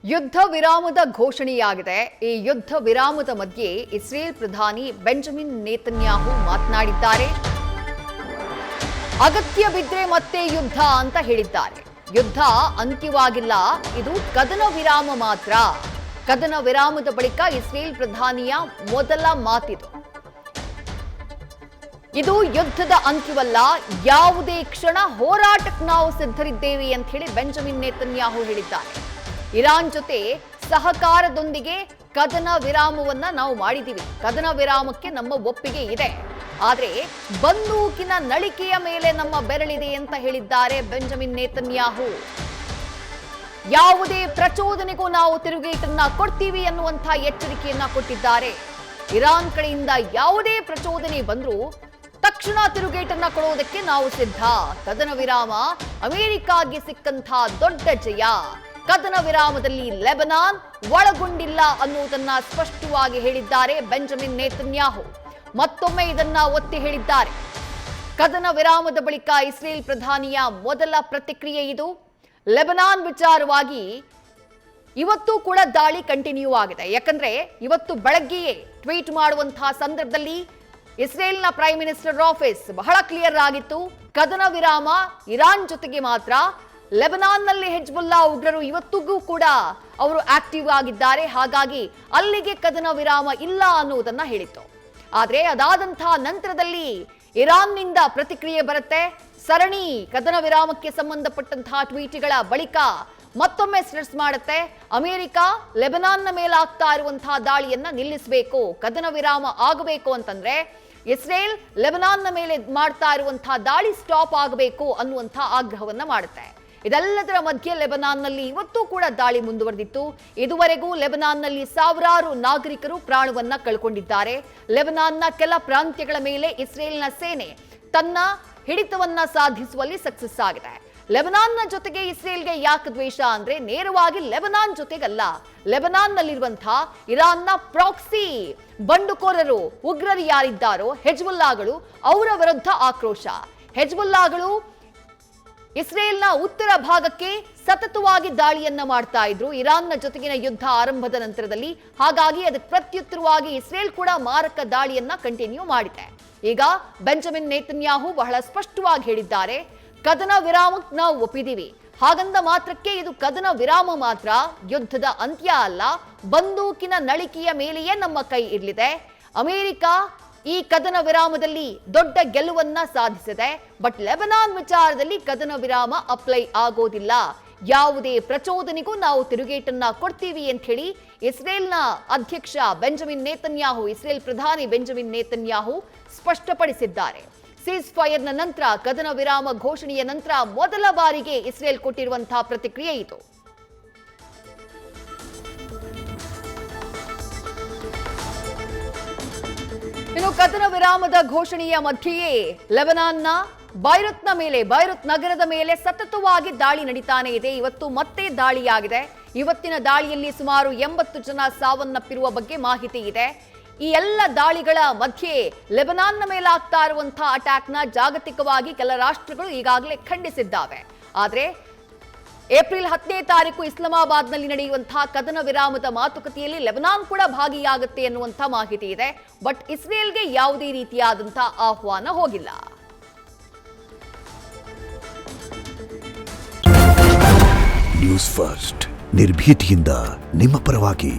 ಯುದ್ಧ ವಿರಾಮದ ಘೋಷಣೆಯಾಗಿದೆ. ಈ ಯುದ್ಧ ವಿರಾಮದ ಮಧ್ಯೆ ಇಸ್ರೇಲ್ ಪ್ರಧಾನಿ ಬೆಂಜಮಿನ್ ನೇತನ್ಯಾಹು ಮಾತನಾಡಿದ್ದಾರೆ. ಅಗತ್ಯ ಬಿದ್ದರೆ ಮತ್ತೆ ಯುದ್ಧ ಅಂತ ಹೇಳಿದ್ದಾರೆ. ಯುದ್ಧ ಅಂತ್ಯವಾಗಿಲ್ಲ, ಇದು ಕದನ ವಿರಾಮ ಮಾತ್ರ. ಕದನ ವಿರಾಮದ ಬಳಿಕ ಇಸ್ರೇಲ್ ಪ್ರಧಾನಿಯ ಮೊದಲ ಮಾತಿದು. ಇದು ಯುದ್ಧದ ಅಂತ್ಯವಲ್ಲ, ಯಾವುದೇ ಕ್ಷಣ ಹೋರಾಟಕ್ಕೆ ನಾವು ಸಿದ್ಧರಿದ್ದೇವೆ ಅಂತ ಹೇಳಿ ಬೆಂಜಮಿನ್ ನೇತನ್ಯಾಹು ಹೇಳಿದ್ದಾರೆ. ಇರಾನ್ ಜೊತೆ ಸಹಕಾರದೊಂದಿಗೆ ಕದನ ವಿರಾಮವನ್ನ ನಾವು ಮಾಡಿದ್ದೀವಿ. ಕದನ ವಿರಾಮಕ್ಕೆ ನಮ್ಮ ಒಪ್ಪಿಗೆ ಇದೆ. ಆದರೆ ಬಂದೂಕಿನ ನಳಿಕೆಯ ಮೇಲೆ ನಮ್ಮ ಬೆರಳಿದೆ ಅಂತ ಹೇಳಿದ್ದಾರೆ ಬೆಂಜಮಿನ್ ನೇತನ್ಯಾಹು. ಯಾವುದೇ ಪ್ರಚೋದನೆಗೂ ನಾವು ತಿರುಗೇಟನ್ನ ಕೊಡ್ತೀವಿ ಅನ್ನುವಂಥ ಎಚ್ಚರಿಕೆಯನ್ನ ಕೊಟ್ಟಿದ್ದಾರೆ. ಇರಾನ್ ಕಡೆಯಿಂದ ಯಾವುದೇ ಪ್ರಚೋದನೆ ಬಂದರೂ ತಕ್ಷಣ ತಿರುಗೇಟನ್ನ ಕೊಡೋದಕ್ಕೆ ನಾವು ಸಿದ್ಧ. ಕದನ ವಿರಾಮ ಅಮೆರಿಕಾಗೆ ಸಿಕ್ಕಂಥ ದೊಡ್ಡ ಜಯ. ಕದನ ವಿರಾಮದಲ್ಲಿ ಲೆಬನಾನ್ ಒಳಗೊಂಡಿಲ್ಲ ಅನ್ನುವುದನ್ನ ಸ್ಪಷ್ಟವಾಗಿ ಹೇಳಿದ್ದಾರೆ ಬೆಂಜಮಿನ್ ನೇತನ್ಯಾಹು. ಮತ್ತೊಮ್ಮೆ ಇದನ್ನ ಒತ್ತಿ ಹೇಳಿದ್ದಾರೆ. ಕದನ ವಿರಾಮದ ಬಳಿಕ ಇಸ್ರೇಲ್ ಪ್ರಧಾನಿಯ ಮೊದಲ ಪ್ರತಿಕ್ರಿಯೆ ಇದು. ಲೆಬನಾನ್ ವಿಚಾರವಾಗಿ ಇವತ್ತು ಕೂಡ ದಾಳಿ ಕಂಟಿನ್ಯೂ ಆಗಿದೆ. ಯಾಕಂದ್ರೆ ಇವತ್ತು ಬೆಳಗ್ಗೆಯೇ ಟ್ವೀಟ್ ಮಾಡುವಂತಹ ಸಂದರ್ಭದಲ್ಲಿ ಇಸ್ರೇಲ್ನ ಪ್ರೈಮ್ ಮಿನಿಸ್ಟರ್ ಆಫೀಸ್ ಬಹಳ ಕ್ಲಿಯರ್ ಆಗಿತ್ತು. ಕದನ ವಿರಾಮ ಇರಾನ್ ಜೊತೆಗೆ ಮಾತ್ರ. ಲೆಬನಾನ್ನಲ್ಲಿ ಹೆಜ್ಬುಲ್ಲಾ ಉಗ್ರರು ಇವತ್ತಿಗೂ ಕೂಡ ಅವರು ಆಕ್ಟಿವ್ ಆಗಿದ್ದಾರೆ. ಹಾಗಾಗಿ ಅಲ್ಲಿಗೆ ಕದನ ವಿರಾಮ ಇಲ್ಲ ಅನ್ನುವುದನ್ನ ಹೇಳಿತ್ತು. ಆದರೆ ಅದಾದಂತಹ ನಂತರದಲ್ಲಿ ಇರಾನ್ನಿಂದ ಪ್ರತಿಕ್ರಿಯೆ ಬರುತ್ತೆ. ಸರಣಿ ಕದನ ವಿರಾಮಕ್ಕೆ ಸಂಬಂಧಪಟ್ಟಂತಹ ಟ್ವೀಟ್ಗಳ ಬಳಿಕ ಮತ್ತೊಮ್ಮೆ ಸ್ಟ್ರೆಸ್ ಮಾಡುತ್ತೆ. ಅಮೆರಿಕ ಲೆಬನಾನ್ನ ಮೇಲೆ ಆಗ್ತಾ ಇರುವಂತಹ ದಾಳಿಯನ್ನ ನಿಲ್ಲಿಸಬೇಕು, ಕದನ ವಿರಾಮ ಆಗಬೇಕು ಅಂತಂದ್ರೆ ಇಸ್ರೇಲ್ ಲೆಬನಾನ್ನ ಮೇಲೆ ಮಾಡ್ತಾ ಇರುವಂತಹ ದಾಳಿ ಸ್ಟಾಪ್ ಆಗಬೇಕು ಅನ್ನುವಂತಹ ಆಗ್ರಹವನ್ನ ಮಾಡುತ್ತೆ. ಇದೆಲ್ಲದರ ಮಧ್ಯೆ ಲೆಬನಾನ್ನಲ್ಲಿ ಇವತ್ತು ಕೂಡ ದಾಳಿ ಮುಂದುವರೆದಿತ್ತು. ಇದುವರೆಗೂ ಲೆಬನಾನ್ನಲ್ಲಿ ಸಾವಿರಾರು ನಾಗರಿಕರು ಪ್ರಾಣವನ್ನ ಕಳ್ಕೊಂಡಿದ್ದಾರೆ. ಲೆಬನಾನ್ನ ಕೆಲ ಪ್ರಾಂತ್ಯಗಳ ಮೇಲೆ ಇಸ್ರೇಲ್ನ ಸೇನೆ ತನ್ನ ಹಿಡಿತವನ್ನ ಸಾಧಿಸುವಲ್ಲಿ ಸಕ್ಸಸ್ ಆಗಿದೆ. ಲೆಬನಾನ್ನ ಜೊತೆಗೆ ಇಸ್ರೇಲ್ಗೆ ಯಾಕೆ ದ್ವೇಷ ಅಂದ್ರೆ ನೇರವಾಗಿ ಲೆಬನಾನ್ ಜೊತೆಗಲ್ಲ, ಲೆಬನಾನ್ನಲ್ಲಿರುವಂತಹ ಇರಾನ್ನ ಪ್ರಾಕ್ಸಿ ಬಂಡುಕೋರರು ಉಗ್ರರು ಯಾರಿದ್ದಾರೋ ಹೆಜ್ಬುಲ್ಲಾಗಳು, ಅವರ ವಿರುದ್ಧ ಆಕ್ರೋಶ. ಹೆಜ್ಬುಲ್ಲಾಗಳು ಇಸ್ರೇಲ್ನ ಉತ್ತರ ಭಾಗಕ್ಕೆ ಸತತವಾಗಿ ದಾಳಿಯನ್ನ ಮಾಡ್ತಾ ಇದ್ರು ಇರಾನ್ನ ಜೊತೆಗಿನ ಯುದ್ಧ ಆರಂಭದ ನಂತರದಲ್ಲಿ. ಹಾಗಾಗಿ ಅದಕ್ಕೆ ಪ್ರತ್ಯುತ್ತರವಾಗಿ ಇಸ್ರೇಲ್ ಕೂಡ ಮಾರಕ ದಾಳಿಯನ್ನ ಕಂಟಿನ್ಯೂ ಮಾಡಿದೆ. ಈಗ ಬೆಂಜಮಿನ್ ನೇತನ್ಯಾಹು ಬಹಳ ಸ್ಪಷ್ಟವಾಗಿ ಹೇಳಿದ್ದಾರೆ, ಕದನ ವಿರಾಮಕ್ಕೆ ನಾವು ಒಪ್ಪಿದೀವಿ. ಹಾಗಂದ ಮಾತ್ರಕ್ಕೆ ಇದು ಕದನ ವಿರಾಮ ಮಾತ್ರ, ಯುದ್ಧದ ಅಂತ್ಯ ಅಲ್ಲ. ಬಂದೂಕಿನ ನಳಿಕೆಯ ಮೇಲೆಯೇ ನಮ್ಮ ಕೈ ಇರಲಿದೆ. ಅಮೆರಿಕ ಈ ಕದನ ವಿರಾಮದಲ್ಲಿ ದೊಡ್ಡ ಗೆಲುವನ್ನ ಸಾಧಿಸಿದೆ. ಬಟ್ ಲೆಬನಾನ್ ವಿಚಾರದಲ್ಲಿ ಕದನ ವಿರಾಮ ಅಪ್ಲೈ ಆಗೋದಿಲ್ಲ. ಯಾವುದೇ ಪ್ರಚೋದನೆಗೂ ನಾವು ತಿರುಗೇಟನ್ನ ಕೊಡ್ತೀವಿ ಅಂತ ಹೇಳಿ ಇಸ್ರೇಲ್ನ ಅಧ್ಯಕ್ಷ ಬೆಂಜಮಿನ್ ನೇತನ್ಯಾಹು, ಇಸ್ರೇಲ್ ಪ್ರಧಾನಿ ಬೆಂಜಮಿನ್ ನೇತನ್ಯಾಹು ಸ್ಪಷ್ಟಪಡಿಸಿದ್ದಾರೆ. ಸೀಸ್ ಫೈರ್ನ ನಂತರ, ಕದನ ವಿರಾಮ ಘೋಷಣೆಯ ನಂತರ ಮೊದಲ ಬಾರಿಗೆ ಇಸ್ರೇಲ್ ಕೊಟ್ಟಿರುವಂತಹ ಪ್ರತಿಕ್ರಿಯೆ ಇದು. ಇನ್ನು ಕದನ ವಿರಾಮದ ಘೋಷಣೆಯ ಮಧ್ಯೆಯೇ ಲೆಬನಾನ್ನ ಬೈರುತ್ ನಗರದ ಮೇಲೆ ಸತತವಾಗಿ ದಾಳಿ ನಡೀತಾನೆ ಇದೆ. ಇವತ್ತು ಮತ್ತೆ ದಾಳಿಯಾಗಿದೆ. ಇವತ್ತಿನ ದಾಳಿಯಲ್ಲಿ ಸುಮಾರು 80 ಜನ ಸಾವನ್ನಪ್ಪಿರುವ ಬಗ್ಗೆ ಮಾಹಿತಿ ಇದೆ. ಈ ಎಲ್ಲ ದಾಳಿಗಳ ಮಧ್ಯೆ ಲೆಬನಾನ್ನ ಮೇಲೆ ಆಗ್ತಾ ಇರುವಂತಹ ಅಟ್ಯಾಕ್ನ ಜಾಗತಿಕವಾಗಿ ಕೆಲ ರಾಷ್ಟ್ರಗಳು ಈಗಾಗಲೇ ಖಂಡಿಸಿದ್ದಾವೆ. ಆದರೆ ಏಪ್ರಿಲ್ 10ನೇ ತಾರೀಕು ಇಸ್ಲಾಮಾಬಾದ್ನಲ್ಲಿ ನಡೆಯುವಂತಹ ಕದನ ವಿರಾಮದ ಮಾತುಕತೆಯಲ್ಲಿ ಲೆಬನಾನ್ ಕೂಡ ಭಾಗಿಯಾಗುತ್ತೆ ಎನ್ನುವಂಥ ಮಾಹಿತಿ ಇದೆ. ಬಟ್ ಇಸ್ರೇಲ್ಗೆ ಯಾವುದೇ ರೀತಿಯಾದಂತಹ ಆಹ್ವಾನ ಹೋಗಿಲ್ಲ. ನ್ಯೂಸ್ ಫಸ್ಟ್, ನಿರ್ಭೀತಿಯಿಂದ ನಿಮ್ಮ ಪರವಾಗಿ.